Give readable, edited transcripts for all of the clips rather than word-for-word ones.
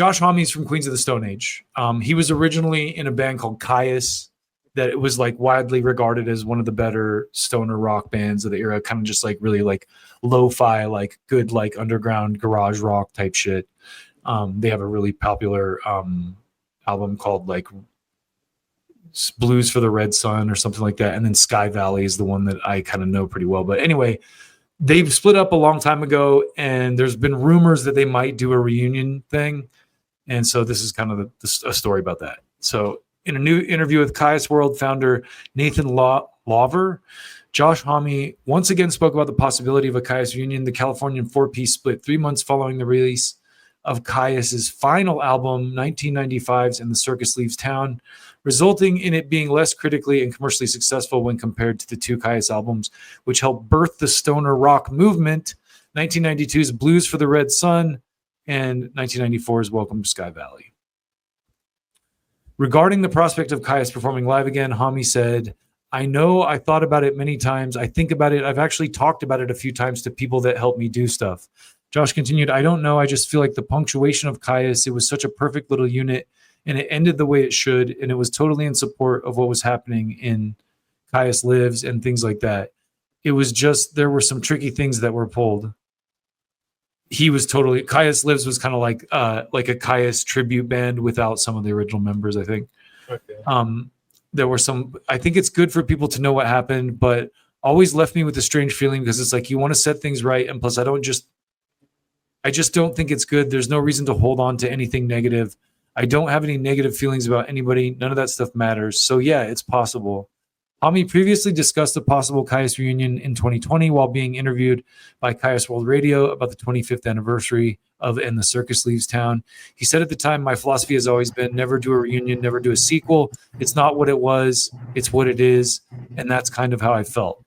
Josh Homme's from Queens of the Stone Age. He was originally in a band called Kyuss that it was like widely regarded as one of the better stoner rock bands of the era, kind of just like really like lo-fi, like good, like underground garage rock type shit. They have a really popular album called like Blues for the Red Sun or something like that. And then Sky Valley is the one that I kind of know pretty well. But anyway, they've split up a long time ago, and there's been rumors that they might do a reunion thing. And so this is kind of a story about that. So in a new interview with Kyuss World founder Nathan Lawver, Josh Homme once again spoke about the possibility of a Kyuss reunion. The Californian four-piece split 3 months following the release of Kyuss's final album, 1995's And the Circus Leaves Town, resulting in it being less critically and commercially successful when compared to the two Kyuss albums, which helped birth the stoner rock movement, 1992's Blues for the Red Sun and 1994's Welcome to Sky Valley. Regarding the prospect of Kyuss performing live again, Homme said, I know I thought about it many times. I think about it. I've actually talked about it a few times to people that help me do stuff. Josh continued, I don't know. I just feel like the punctuation of Kyuss, it was such a perfect little unit, and it ended the way it should, and it was totally in support of what was happening in Kyuss Lives and things like that. It was just, there were some tricky things that were pulled. He was totally, Kyuss Lives was kind of like a Kyuss tribute band without some of the original members, I think. Okay. There were some, I think it's good for people to know what happened, but always left me with a strange feeling because it's like you want to set things right. And plus, I just don't think it's good. There's no reason to hold on to anything negative. I don't have any negative feelings about anybody. None of that stuff matters. So yeah, it's possible. Homme previously discussed a possible Kyuss reunion in 2020 while being interviewed by Kyuss World Radio about the 25th anniversary of And the Circus Leaves Town. He said at the time, my philosophy has always been never do a reunion, never do a sequel. It's not what it was, it's what it is. And that's kind of how I felt.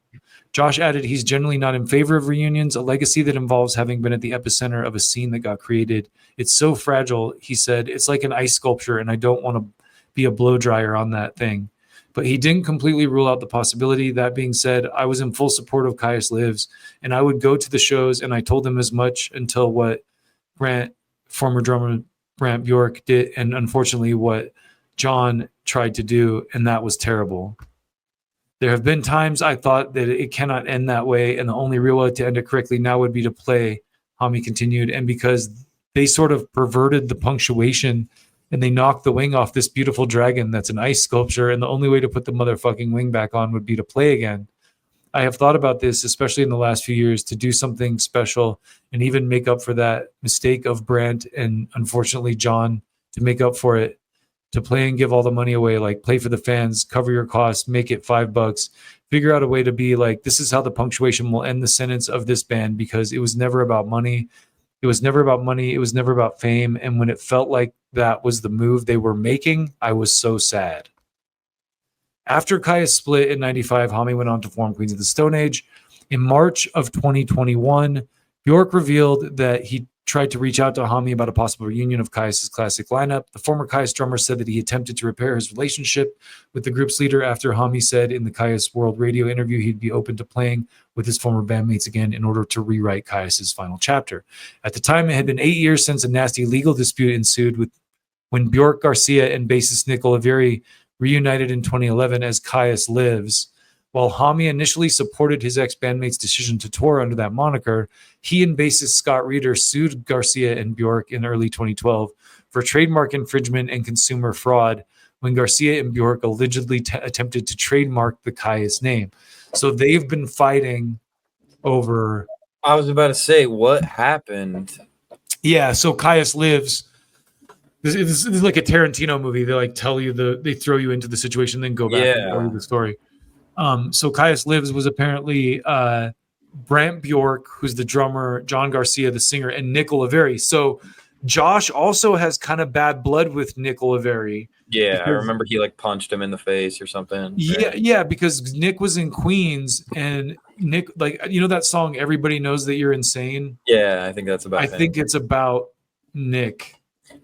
Josh added he's generally not in favor of reunions, a legacy that involves having been at the epicenter of a scene that got created. It's so fragile, he said. It's like an ice sculpture, and I don't want to be a blow dryer on that thing. But he didn't completely rule out the possibility. That being said, I was in full support of Kyuss Lives, and I would go to the shows, and I told them as much until what former drummer Brant Bjork did, and unfortunately what John tried to do, and that was terrible. There have been times I thought that it cannot end that way, and the only real way to end it correctly now would be to play, Homme continued, and because they sort of perverted the punctuation and they knocked the wing off this beautiful dragon that's an ice sculpture, and the only way to put the motherfucking wing back on would be to play again. I have thought about this, especially in the last few years, to do something special and even make up for that mistake of Brant and unfortunately John, to make up for it, to play and give all the money away, like play for the fans, cover your costs, make it $5, figure out a way to be like, this is how the punctuation will end the sentence of this band, because it was never about money. It was never about money. It was never about fame. And when it felt like that was the move they were making, I was so sad. After Kyuss split in 95, Homme went on to form Queens of the Stone Age. In March of 2021, Bjork revealed that he tried to reach out to Homme about a possible reunion of Kyuss's classic lineup. The former Kyuss drummer said that he attempted to repair his relationship with the group's leader after Homme said in the Kyuss World Radio interview he'd be open to playing with his former bandmates again in order to rewrite Kyuss's final chapter. At the time, it had been 8 years since a nasty legal dispute ensued when Bjork, Garcia, and bassist Nick Oliveri reunited in 2011 as Kyuss Lives. While Homme initially supported his ex-bandmate's decision to tour under that moniker, he and bassist Scott Reeder sued Garcia and Bjork in early 2012 for trademark infringement and consumer fraud when Garcia and Bjork allegedly attempted to trademark the Kyuss name. So they've been fighting over... I was about to say, what happened? Yeah, so Kyuss Lives... This is like a Tarantino movie. They like tell you they throw you into the situation, then go back and tell you the story. So Kyuss Lives was apparently Brant Bjork, who's the drummer, John Garcia, the singer, and Nick Oliveri. So Josh also has kind of bad blood with Nick Oliveri. Yeah, I remember he like punched him in the face or something. Yeah, because Nick was in Queens, and Nick, like, you know that song "Everybody Knows That You're Insane." Yeah, I think that's about. I think it's about Nick.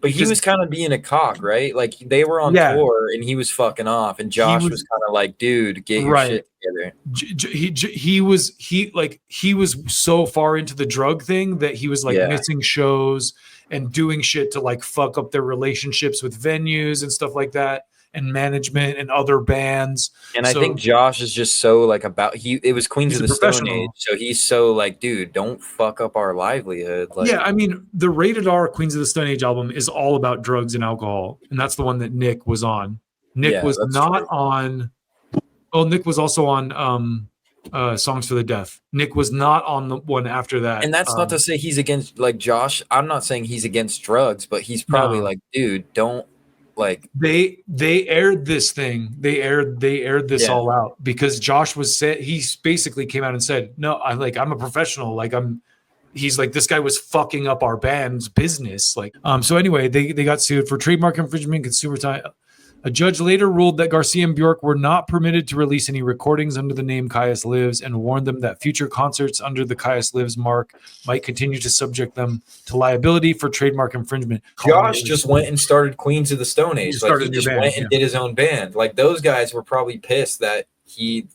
But he was kind of being a cock, right? Like they were on tour and he was fucking off, and Josh was kind of like, "Dude, get your shit together." He was so far into the drug thing that he was like missing shows and doing shit to like fuck up their relationships with venues and stuff like that, and management and other bands. And I think Josh is just so like it was Queens of the Stone Age, so he's so like, dude, don't fuck up our livelihood. Like, yeah, I mean, the Rated R Queens of the Stone Age album is all about drugs and alcohol, and that's the one that Nick was on. Nick was not on. Oh, Nick was also on Songs for the Deaf. Nick was not on the one after that. And that's not to say he's against like Josh. I'm not saying he's against drugs, but he's probably like, dude, don't like. They aired this thing. They aired this all out because Josh he basically came out and said, "No, I'm a professional. Like he's like, this guy was fucking up our band's business." Like, so anyway, they got sued for trademark infringement, consumer time. A judge later ruled that Garcia and Bjork were not permitted to release any recordings under the name Kyuss Lives and warned them that future concerts under the Kyuss Lives mark might continue to subject them to liability for trademark infringement. Josh just went and started Queens of the Stone Age. Like he just went and did his own band. Like those guys were probably pissed that he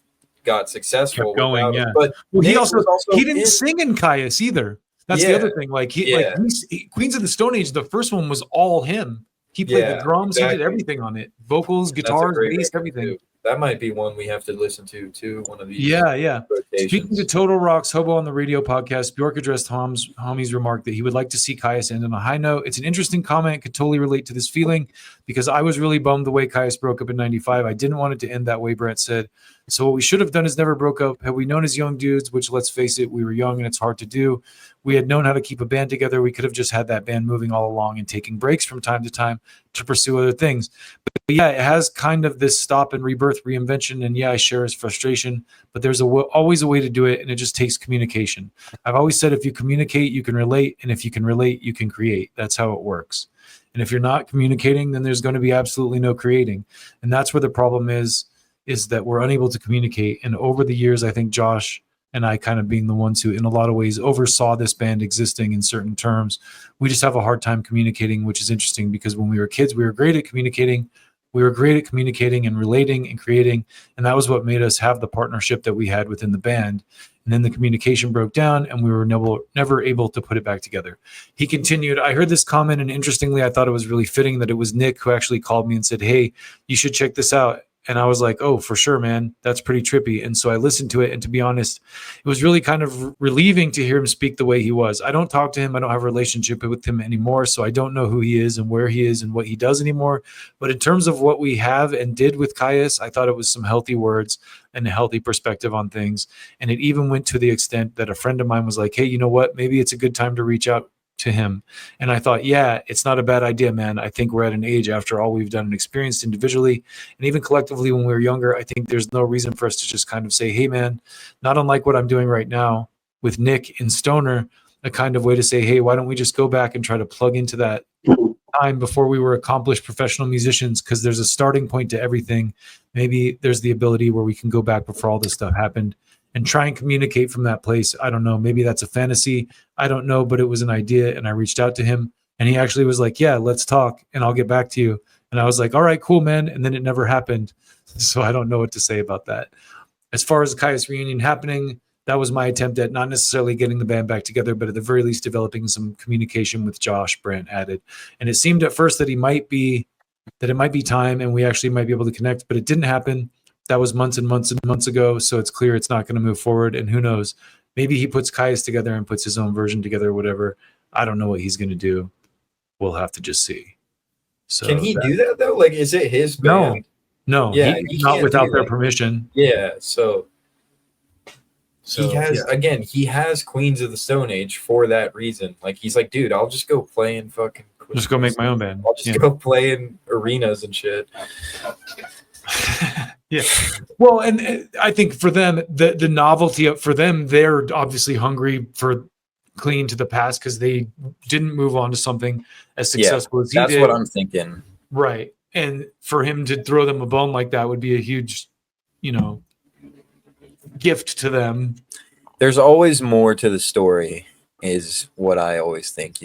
got successful. But he didn't sing in Kyuss either. That's the other thing. Like Queens of the Stone Age, the first one was all him. He played the drums. Exactly. He did everything on it. Vocals, guitars, bass, everything. Too. That might be one we have to listen to, too. One of these. Yeah. Speaking to Total Rock's Hobo on the Radio podcast, Bjork addressed Homie's remark that he would like to see Kyuss end on a high note. It's an interesting comment. Could totally relate to this feeling because I was really bummed the way Kyuss broke up in 95. I didn't want it to end that way, Brant said. So what we should have done is never broke up. Had we known as young dudes, which let's face it, we were young and it's hard to do. We had known how to keep a band together. We could have just had that band moving all along and taking breaks from time to time to pursue other things. But yeah, it has kind of this stop and rebirth reinvention. And yeah, I share his frustration, but there's always a way to do it. And it just takes communication. I've always said, if you communicate, you can relate. And if you can relate, you can create. That's how it works. And if you're not communicating, then there's going to be absolutely no creating. And that's where the problem is that we're unable to communicate. And over the years, I think Josh and I kind of being the ones who in a lot of ways oversaw this band existing in certain terms, we just have a hard time communicating, which is interesting because when we were kids, we were great at communicating. We were great at communicating and relating and creating. And that was what made us have the partnership that we had within the band. And then the communication broke down and we were never able to put it back together. He continued, I heard this comment, and interestingly, I thought it was really fitting that it was Nick who actually called me and said, "Hey, you should check this out." And I was like, "Oh, for sure, man. That's pretty trippy." And so I listened to it. And to be honest, it was really kind of relieving to hear him speak the way he was. I don't talk to him. I don't have a relationship with him anymore. So I don't know who he is and where he is and what he does anymore. But in terms of what we have and did with Kyuss, I thought it was some healthy words and a healthy perspective on things. And it even went to the extent that a friend of mine was like, "Hey, you know what? Maybe it's a good time to reach out to him." And I thought, yeah, it's not a bad idea, man. I think we're at an age, after all we've done and experienced individually and even collectively when we were younger, I think there's no reason for us to just kind of say, "Hey, man," not unlike what I'm doing right now with Nick and Stoner, a kind of way to say, "Hey, why don't we just go back and try to plug into that time before we were accomplished professional musicians?" Because there's a starting point to everything. Maybe there's the ability where we can go back before all this stuff happened and try and communicate from that place. I don't know. Maybe that's a fantasy. I don't know, but it was an idea. And I reached out to him and he actually was like, "Yeah, let's talk and I'll get back to you." And I was like, "All right, cool, man." And then it never happened. So I don't know what to say about that. As far as the Kyuss reunion happening, that was my attempt at not necessarily getting the band back together, but at the very least developing some communication with Josh, Brant added. And it seemed at first that it might be time and we actually might be able to connect, but it didn't happen. That was months and months and months ago. So it's clear it's not going to move forward. And who knows, maybe he puts Kyuss together and puts his own version together or whatever. I don't know what he's going to do. We'll have to just see. So can he do that though? Like, is it his band? No. Yeah, not without their permission. Yeah. So he has Queens of the Stone Age for that reason. Like, he's like, "Dude, I'll just go play in fucking Queens. Just go make my own band. I'll just go play in arenas and shit." Yeah. Well, and I think for them, the novelty for them, they're obviously hungry for clinging to the past because they didn't move on to something as successful as he did. That's what I'm thinking. Right. And for him to throw them a bone like that would be a huge, gift to them. There's always more to the story is what I always think,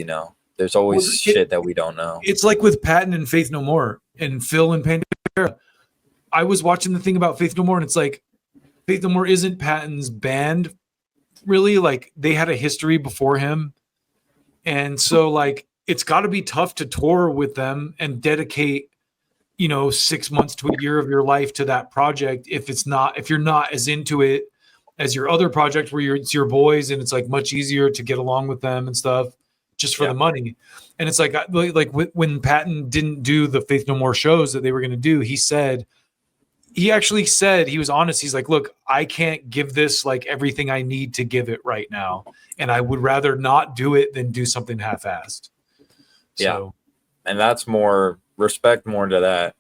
There's always shit that we don't know. It's like with Patton and Faith No More and Phil and Pantera. I was watching the thing about Faith No More, and it's like Faith No More isn't Patton's band, really. Like, they had a history before him, and so like it's got to be tough to tour with them and dedicate 6 months to a year of your life to that project if you're not as into it as your other project where it's your boys and it's like much easier to get along with them and stuff just for the money. And it's like when Patton didn't do the Faith No More shows that they were going to do, he actually said, he was honest. He's like, look, I can't give this like everything I need to give it right now. And I would rather not do it than do something half-assed. So, and that's more respect more to that.